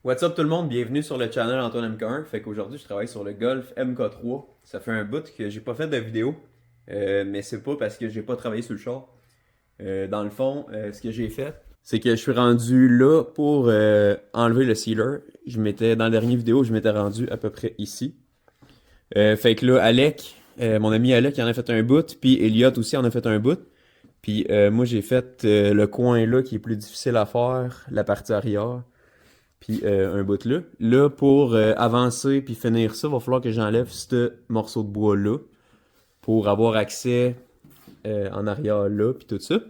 What's up tout le monde, bienvenue sur le channel Antoine MK1. Fait qu'aujourd'hui je travaille sur le Golf MK3. Ça fait un bout que j'ai pas fait de vidéo, mais c'est pas parce que j'ai pas travaillé sur le char. Dans le fond, ce que j'ai fait, c'est que je suis rendu là pour enlever le sealer. Dans la dernière vidéo, je m'étais rendu à peu près ici. Fait que là, Alec, mon ami Alec, il en a fait un bout, puis Elliot aussi en a fait un bout. Puis moi j'ai fait le coin là qui est plus difficile à faire, la partie arrière. Puis un bout là. Là, pour avancer puis finir ça, il va falloir que j'enlève ce morceau de bois-là pour avoir accès en arrière là, puis tout ça.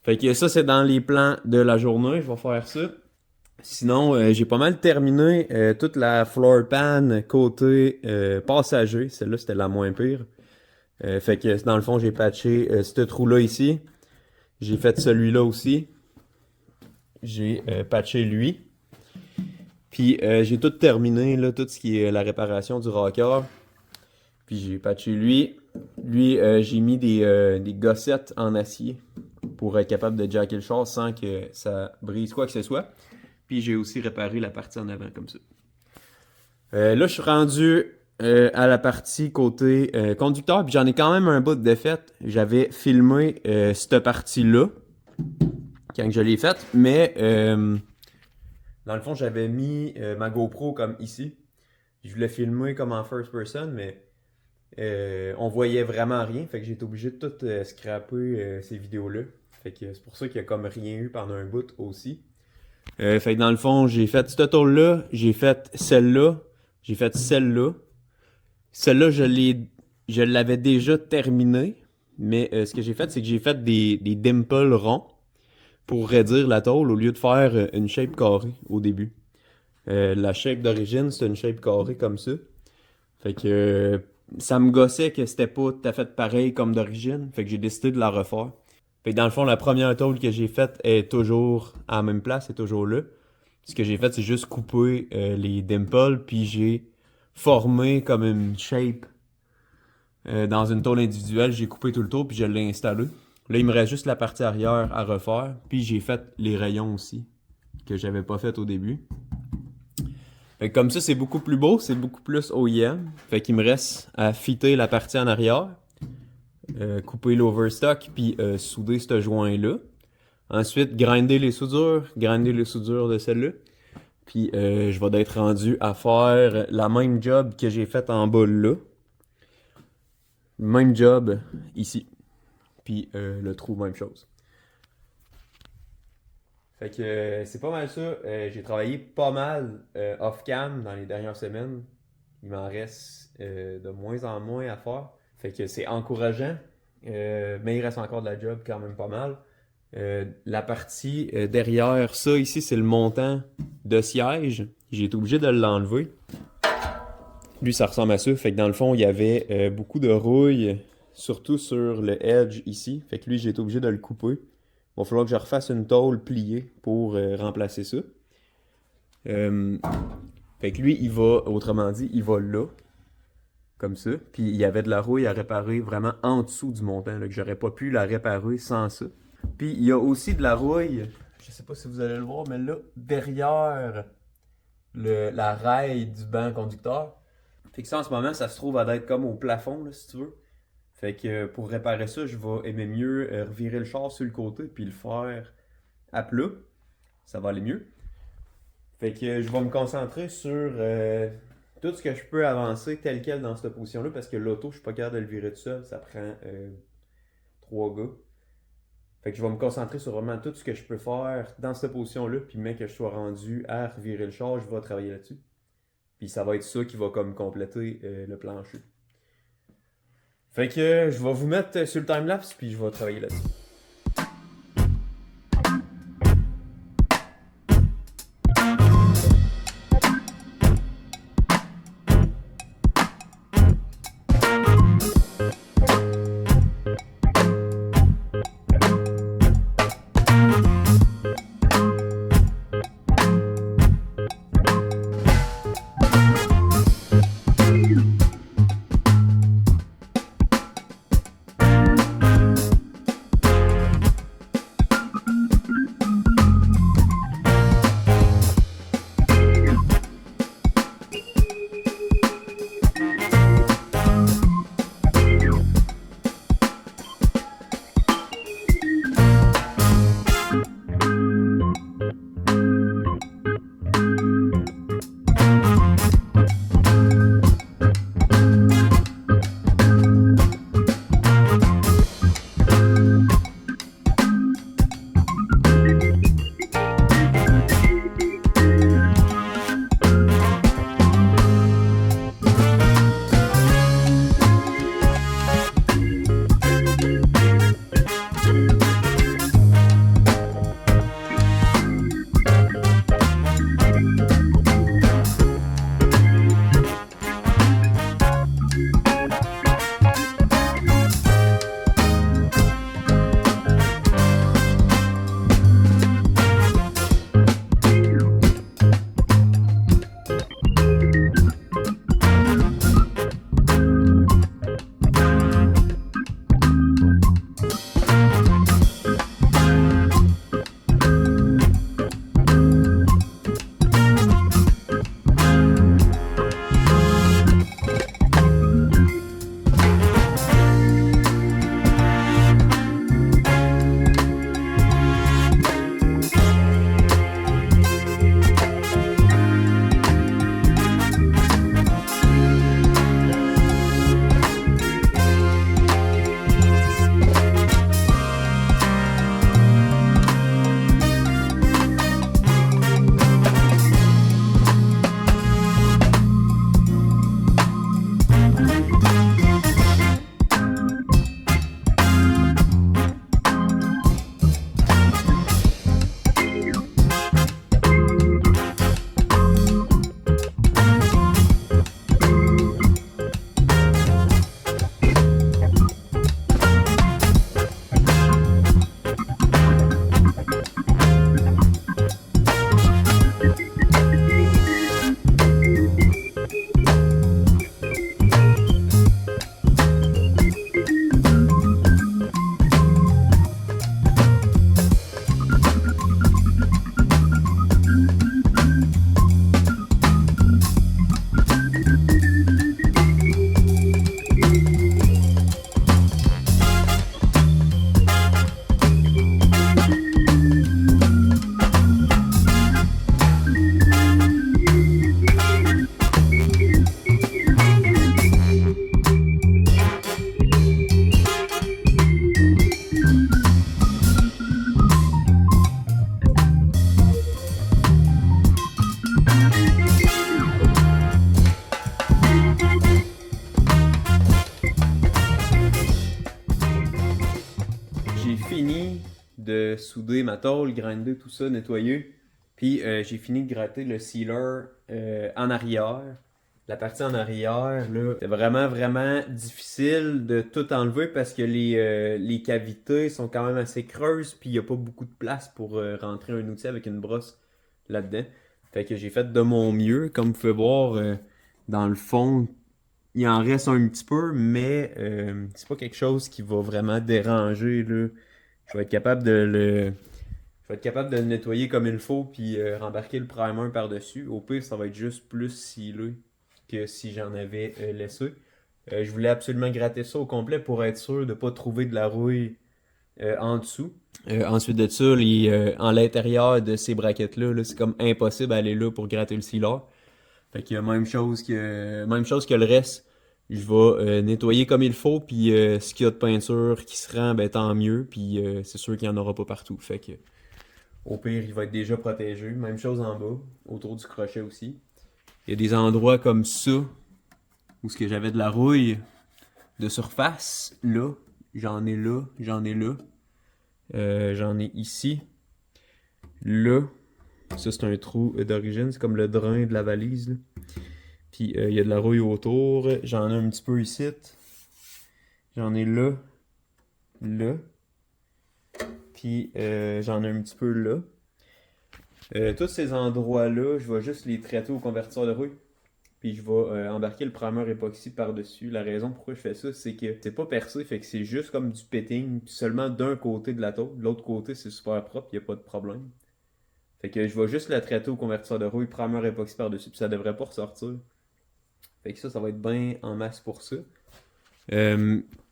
Fait que ça, c'est dans les plans de la journée, je vais faire ça. Sinon, j'ai pas mal terminé toute la floor pan côté passager. Celle-là, c'était la moins pire. Fait que dans le fond, j'ai patché ce trou-là ici. J'ai fait celui-là aussi. J'ai patché lui. Puis j'ai tout terminé, là, tout ce qui est la réparation du rocker. Puis j'ai patché lui. Lui, j'ai mis des gossettes en acier pour être capable de jacker le char sans que ça brise quoi que ce soit. Puis j'ai aussi réparé la partie en avant comme ça. Là, je suis rendu à la partie côté conducteur. Puis j'en ai quand même un bout de fait. J'avais filmé cette partie-là quand je l'ai faite. Mais dans le fond, j'avais mis ma GoPro comme ici. Je voulais filmer comme en first person, mais on voyait vraiment rien. Fait que j'ai été obligé de tout scraper ces vidéos-là. Fait que c'est pour ça qu'il y a comme rien eu pendant un bout aussi. Fait que dans le fond, j'ai fait ce tour-là, j'ai fait celle-là, j'ai fait celle-là. Celle-là, je l'avais déjà terminée. Mais ce que j'ai fait, c'est que j'ai fait des dimples ronds pour raidir la tôle au lieu de faire une shape carrée au début. La shape d'origine, c'est une shape carrée comme ça. Fait que ça me gossait que c'était pas tout à fait pareil comme d'origine. Fait que j'ai décidé de la refaire. Fait que dans le fond, la première tôle que j'ai faite est toujours à la même place, est toujours là. Ce que j'ai fait, c'est juste couper les dimples, puis j'ai formé comme une shape dans une tôle individuelle. J'ai coupé tout le tour, puis je l'ai installé. Là, il me reste juste la partie arrière à refaire. Puis j'ai fait les rayons aussi, que j'avais pas fait au début. Fait que comme ça, c'est beaucoup plus beau, c'est beaucoup plus OEM. Fait qu'il me reste à fitter la partie en arrière, couper l'overstock, puis souder ce joint-là. Ensuite, grinder les soudures de celle-là. Puis je vais être rendu à faire la même job que j'ai faite en bas là. Même job ici. Puis le trou, même chose. Fait que c'est pas mal ça. J'ai travaillé pas mal off-cam dans les dernières semaines. Il m'en reste de moins en moins à faire. Fait que c'est encourageant. Mais il reste encore de la job quand même pas mal. La partie derrière ça ici, c'est le montant de siège. J'ai été obligé de l'enlever. Lui, ça ressemble à ça. Fait que dans le fond, il y avait beaucoup de rouille, surtout sur le edge ici. Fait que lui, j'ai été obligé de le couper. Il va falloir que je refasse une tôle pliée pour remplacer ça. Fait que lui, il va, autrement dit, il va là. Comme ça. Puis il y avait de la rouille à réparer vraiment en dessous du montant, là, que j'aurais pas pu la réparer sans ça. Puis il y a aussi de la rouille, je sais pas si vous allez le voir, mais là, derrière la rail du banc conducteur. Fait que ça, en ce moment, ça se trouve à être comme au plafond, là, si tu veux. Fait que pour réparer ça, je vais aimer mieux revirer le char sur le côté puis le faire à plat. Ça va aller mieux. Fait que je vais me concentrer sur tout ce que je peux avancer tel quel dans cette position-là parce que l'auto, je suis pas capable de le virer tout seul. Ça prend 3 gars. Fait que je vais me concentrer sur vraiment tout ce que je peux faire dans cette position-là. Puis, mec, que je sois rendu à revirer le char, je vais travailler là-dessus. Puis, ça va être ça qui va comme compléter le plancher. Fait que je vais vous mettre sur le timelapse, puis je vais travailler là-dessus. de souder ma tôle, grinder tout ça, nettoyer. Puis j'ai fini de gratter le sealer en arrière. La partie en arrière, là, c'est vraiment, vraiment difficile de tout enlever parce que les cavités sont quand même assez creuses, puis il n'y a pas beaucoup de place pour rentrer un outil avec une brosse là-dedans. Fait que j'ai fait de mon mieux. Comme vous pouvez voir, dans le fond, il en reste un petit peu, mais c'est pas quelque chose qui va vraiment déranger, là. Je vais être capable de le... Je vais être capable de le nettoyer comme il faut, puis rembarquer le primer par-dessus. Au pire, ça va être juste plus scellé que si j'en avais laissé. Je voulais absolument gratter ça au complet pour être sûr de ne pas trouver de la rouille en dessous. Ensuite de ça, en l'intérieur de ces braquettes-là, là, c'est comme impossible d'aller là pour gratter le sealer. Fait que même chose que le reste. Je vais nettoyer comme il faut, puis ce qu'il y a de peinture qui se rend, ben tant mieux, puis c'est sûr qu'il n'y en aura pas partout. Fait que au pire, il va être déjà protégé. Même chose en bas, autour du crochet aussi. Il y a des endroits comme ça, où ce que j'avais de la rouille de surface. Là, j'en ai là, j'en ai là. J'en ai ici. Là, ça c'est un trou d'origine, c'est comme le drain de la valise, là. Puis il y a de la rouille autour. J'en ai un petit peu ici. J'en ai là. Là. Puis j'en ai un petit peu là. Tous ces endroits-là, je vais juste les traiter au convertisseur de rouille. Puis je vais embarquer le primer époxy par-dessus. La raison pourquoi je fais ça, c'est que c'est pas percé, fait que c'est juste comme du petting, puis seulement d'un côté de la tôle. De l'autre côté, c'est super propre, il n'y a pas de problème. Fait que je vais juste la traiter au convertisseur de rouille, primer époxy par-dessus, puis ça devrait pas ressortir. Fait que ça va être bien en masse pour ça.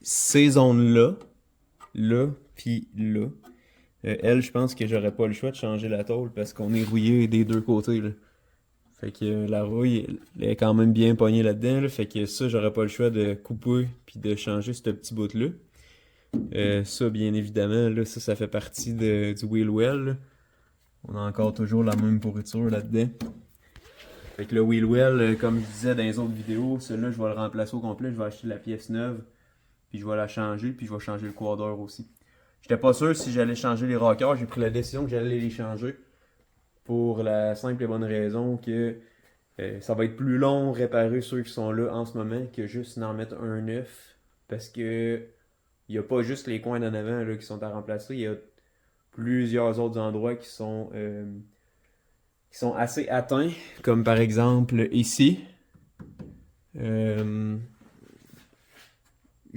Ces zones-là, là, puis là, elle, je pense que j'aurais pas le choix de changer la tôle parce qu'on est rouillé des deux côtés, là. Fait que la rouille, elle est quand même bien pognée là-dedans, là. Fait que ça, j'aurais pas le choix de couper puis de changer ce petit bout-là. Ça, bien évidemment, là, ça fait partie du wheel well, là. On a encore toujours la même pourriture là-dedans. Fait que le wheel well, comme je disais dans les autres vidéos, celui-là, je vais le remplacer au complet. Je vais acheter la pièce neuve, puis je vais la changer, puis je vais changer le quader aussi. J'étais pas sûr si j'allais changer les rockers. J'ai pris la décision que j'allais les changer. Pour la simple et bonne raison que ça va être plus long réparer ceux qui sont là en ce moment que juste d'en mettre un neuf. Parce que il n'y a pas juste les coins d'en avant là, qui sont à remplacer. Il y a plusieurs autres endroits qui sont assez atteints. Comme par exemple ici. J'ai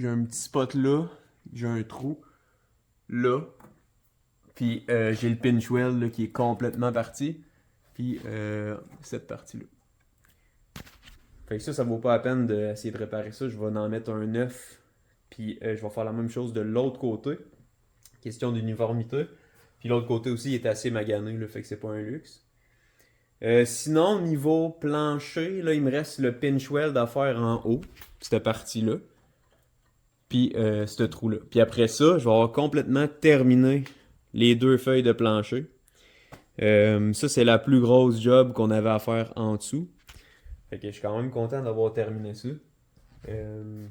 un petit spot là. J'ai un trou là. Puis j'ai le pinch weld là, qui est complètement parti. Puis cette partie-là. Fait que ça vaut pas la peine d'essayer de réparer ça. Je vais en mettre un neuf. Puis je vais faire la même chose de l'autre côté. Question d'uniformité. Puis l'autre côté aussi, il est assez magané, là, fait que c'est pas un luxe. Sinon, niveau plancher, là, il me reste le pinch weld à faire en haut. Cette partie-là. Puis ce trou-là. Puis après ça, je vais avoir complètement terminé les deux feuilles de plancher. Ça, c'est la plus grosse job qu'on avait à faire en dessous. Fait que je suis quand même content d'avoir terminé ça.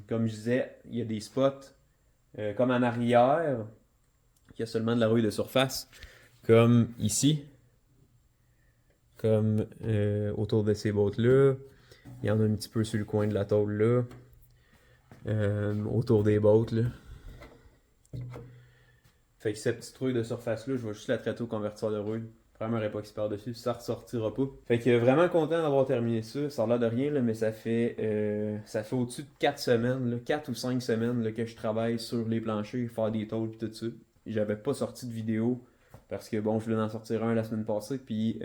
Comme je disais, il y a des spots comme en arrière, il y a seulement de la rouille de surface, comme ici, comme autour de ces bottes-là. Il y en a un petit peu sur le coin de la tôle là, autour des bottes là. Fait que cette petite rouille de surface-là, je vais juste la traiter au convertisseur de rouille. Primer époxy par-dessus, ça ressortira pas. Fait que vraiment content d'avoir terminé ça. Ça a l'air de rien, là, mais ça fait au-dessus de 4 semaines, là, 4 ou 5 semaines là, que je travaille sur les planchers, faire des tôles et tout ça. J'avais pas sorti de vidéo parce que bon, je voulais en sortir un la semaine passée, puis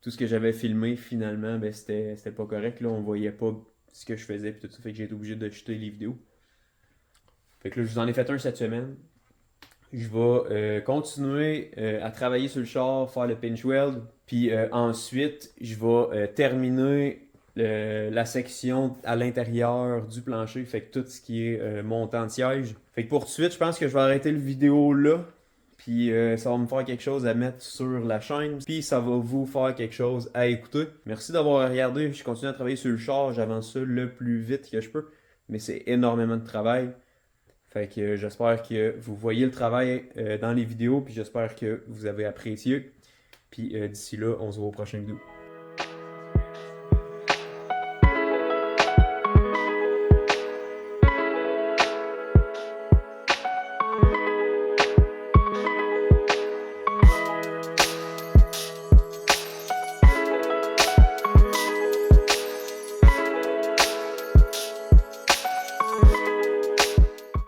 tout ce que j'avais filmé finalement, ben c'était pas correct. Là, on voyait pas ce que je faisais puis tout ça. Fait que j'ai été obligé de jeter les vidéos. Fait que là, je vous en ai fait un cette semaine. Je vais continuer à travailler sur le char, faire le pinch weld. Puis ensuite, je vais terminer la section à l'intérieur du plancher. Fait que tout ce qui est montant de siège. Fait que pour tout de suite, je pense que je vais arrêter le vidéo là. Puis ça va me faire quelque chose à mettre sur la chaîne. Puis ça va vous faire quelque chose à écouter. Merci d'avoir regardé. Je continue à travailler sur le char. J'avance ça le plus vite que je peux. Mais c'est énormément de travail. Fait que j'espère que vous voyez le travail dans les vidéos, puis j'espère que vous avez apprécié. Puis d'ici là, on se voit au prochain vidéo.